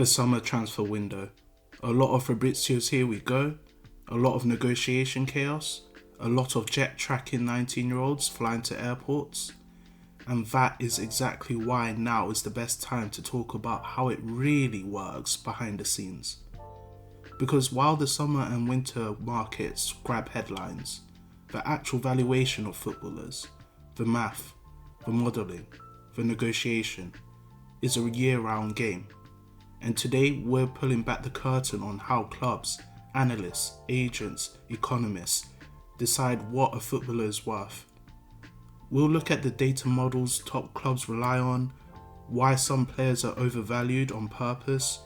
The summer transfer window. A lot of Fabrizios here we go, a lot of negotiation chaos, a lot of jet tracking 19-year-olds flying to airports, and that is exactly why now is the best time to talk about how it really works behind the scenes. Because while the summer and winter markets grab headlines, the actual valuation of footballers, the math, the modelling, the negotiation, is a year-round game. And today we're pulling back the curtain on how clubs, analysts, agents, economists decide what a footballer is worth. We'll look at the data models top clubs rely on, why some players are overvalued on purpose,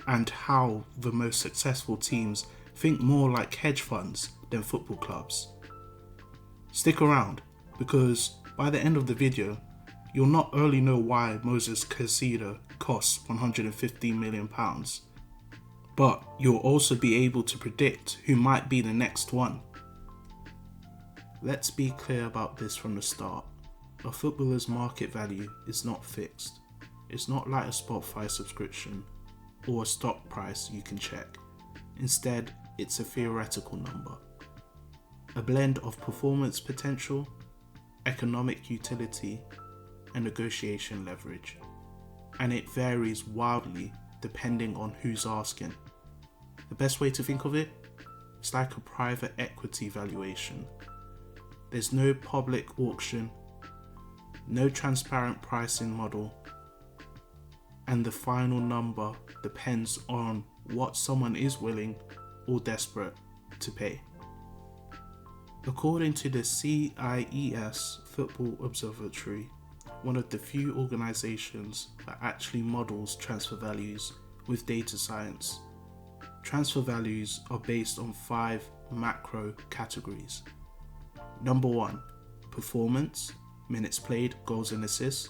and how the most successful teams think more like hedge funds than football clubs. Stick around, because by the end of the video, you'll not only know why Moses Caicedo costs £115 million, but you'll also be able to predict who might be the next one. Let's be clear about this from the start. A footballer's market value is not fixed. It's not like a Spotify subscription or a stock price you can check. Instead, it's a theoretical number. A blend of performance potential, economic utility, and negotiation leverage. And it varies wildly depending on who's asking. The best way to think of it? It's like a private equity valuation. There's no public auction, no transparent pricing model, and the final number depends on what someone is willing or desperate to pay. According to the CIES Football Observatory, one of the few organizations that actually models transfer values with data science, transfer values are based on 5 macro categories. Number 1, performance, minutes played, goals and assists.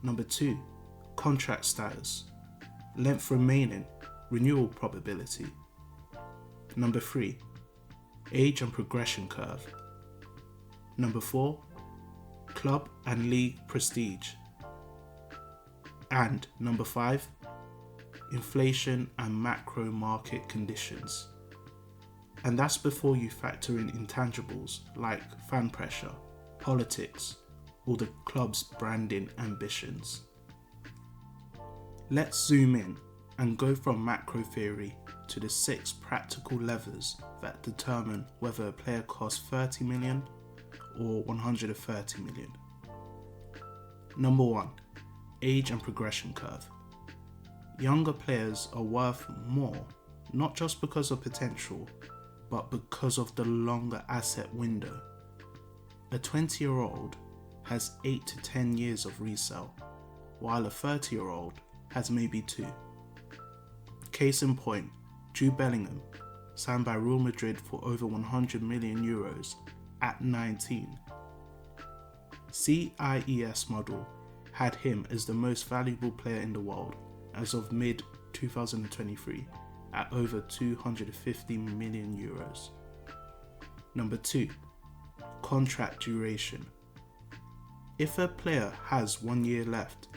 Number 2, contract status, length remaining, renewal probability. Number 3, age and progression curve. Number 4, club and league prestige. And number 5, inflation and macro market conditions. And that's before you factor in intangibles like fan pressure, politics, or the club's branding ambitions. Let's zoom in and go from macro theory to the 6 practical levers that determine whether a player costs 30 million or 130 million. Number 1, age and progression curve. Younger players are worth more, not just because of potential, but because of the longer asset window. A 20-year-old has 8 to 10 years of resale, while a 30-year-old has maybe 2. Case in point, Jude Bellingham, signed by Real Madrid for over 100 million euros at 19. CIES model had him as the most valuable player in the world as of mid-2023 at over 250 million euros. Number 2, contract duration. If a player has 1 year left,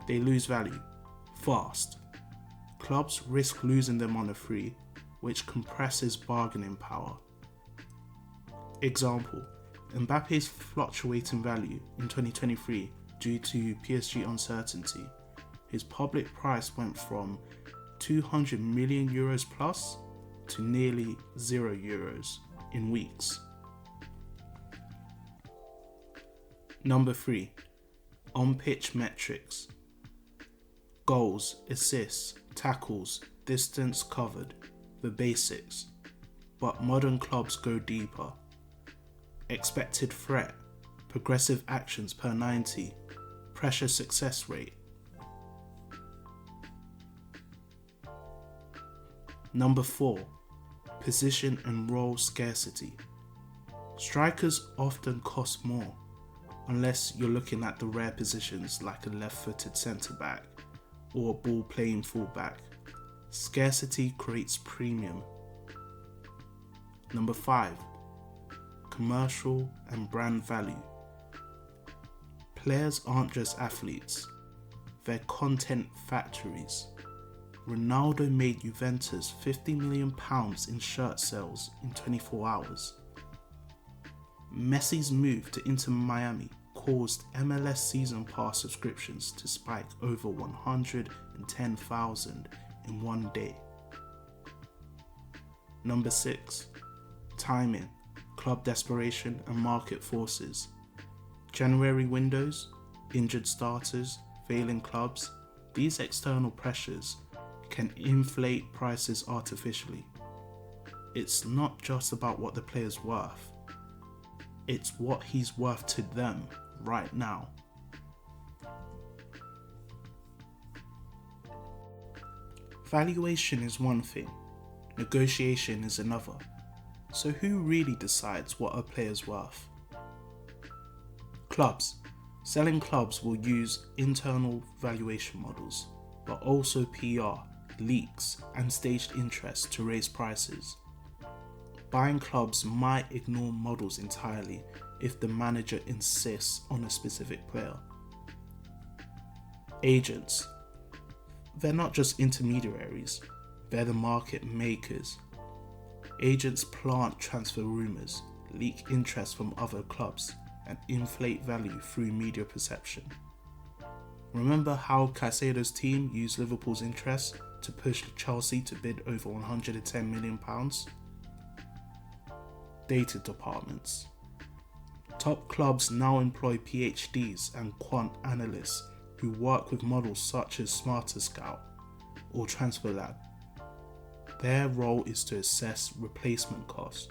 they lose value fast. Clubs risk losing them on a free, which compresses bargaining power. Example, Mbappe's fluctuating value in 2023 due to PSG uncertainty. His public price went from 200 million euros plus to nearly €0 in weeks. Number 3, on-pitch metrics. Goals, assists, tackles, distance covered, the basics. But modern clubs go deeper. Expected threat, progressive actions per 90, pressure success rate. Number 4, position and role scarcity. Strikers often cost more, unless you're looking at the rare positions like a left-footed centre-back or a ball-playing full-back. Scarcity creates premium. Number 5, commercial and brand value. Players aren't just athletes, they're content factories. Ronaldo made Juventus £50 million in shirt sales in 24 hours. Messi's move to Inter Miami caused MLS season pass subscriptions to spike over 110,000 in one day. Number 6. Timing, club desperation and market forces. January windows, injured starters, failing clubs. These external pressures can inflate prices artificially. It's not just about what the player's worth. It's what he's worth to them right now. Valuation is one thing, negotiation is another. So who really decides what a player's worth? Clubs. Selling clubs will use internal valuation models, but also PR, leaks, and staged interest to raise prices. Buying clubs might ignore models entirely if the manager insists on a specific player. Agents. They're not just intermediaries, they're the market makers. Agents plant transfer rumours, leak interest from other clubs, and inflate value through media perception. Remember how Caicedo's team used Liverpool's interest to push Chelsea to bid over £110 million? Data departments. Top clubs now employ PhDs and quant analysts who work with models such as Smarter Scout or Transfer Lab. Their role is to assess replacement costs.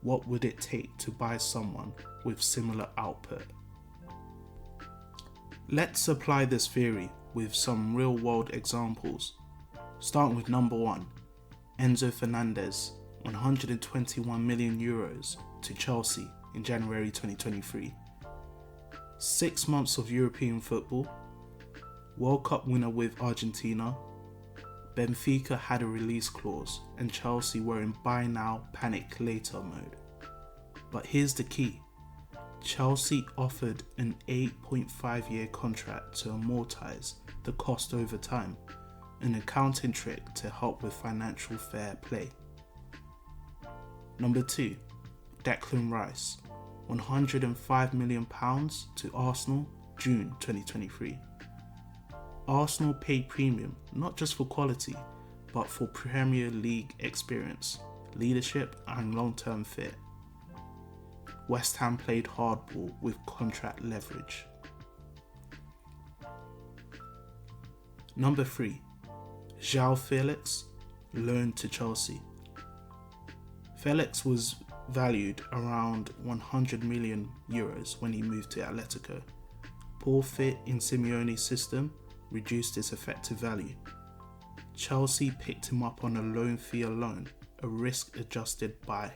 What would it take to buy someone with similar output? Let's apply this theory with some real-world examples. Starting with number 1, Enzo Fernandez, €121 million to Chelsea in January 2023. 6 months of European football, World Cup winner with Argentina. Benfica had a release clause and Chelsea were in buy now, panic later mode. But here's the key. Chelsea offered an 8.5-year contract to amortise the cost over time, an accounting trick to help with financial fair play. Number 2, Declan Rice, £105 million to Arsenal, June 2023. Arsenal paid premium not just for quality, but for Premier League experience, leadership and long-term fit. West Ham played hardball with contract leverage. Number 3, João Félix, loaned to Chelsea. Félix was valued around €100 million when he moved to Atletico. Poor fit in Simeone's system reduced his effective value. Chelsea picked him up on a loan fee alone, a risk-adjusted buy.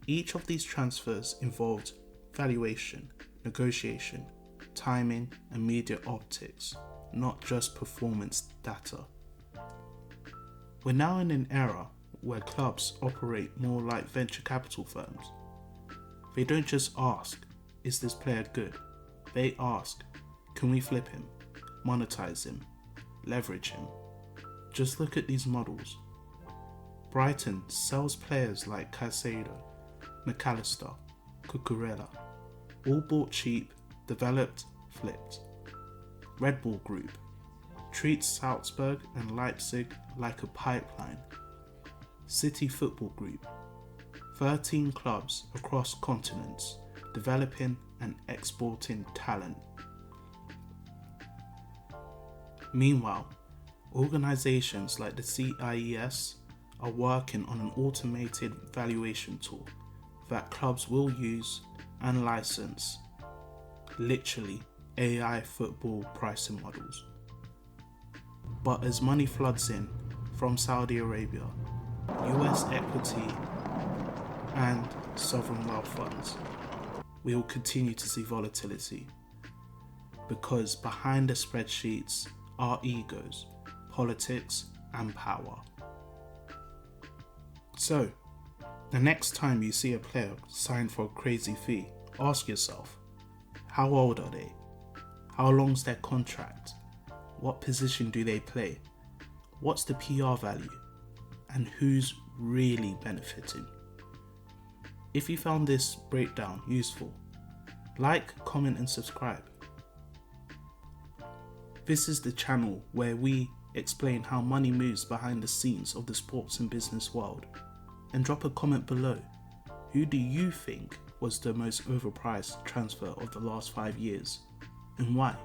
Each of these transfers involved valuation, negotiation, timing, and media optics, not just performance data. We're now in an era where clubs operate more like venture capital firms. They don't just ask, is this player good? They ask, can we flip him, monetize him, leverage him? Just look at these models. Brighton sells players like Caicedo, McAllister, Cucurella, all bought cheap, developed, flipped. Red Bull Group treats Salzburg and Leipzig like a pipeline. City Football Group, 13 clubs across continents, developing and exporting talent. Meanwhile, organisations like the CIES are working on an automated valuation tool that clubs will use and license, literally AI football pricing models. But as money floods in from Saudi Arabia, US equity and sovereign wealth funds, we will continue to see volatility, because behind the spreadsheets are egos, politics and power. So, the next time you see a player signed for a crazy fee, ask yourself, how old are they? How long's their contract? What position do they play? What's the PR value? And who's really benefiting? If you found this breakdown useful, like, comment and subscribe. This is the channel where we explain how money moves behind the scenes of the sports and business world. And drop a comment below. Who do you think was the most overpriced transfer of the last 5 years, and why?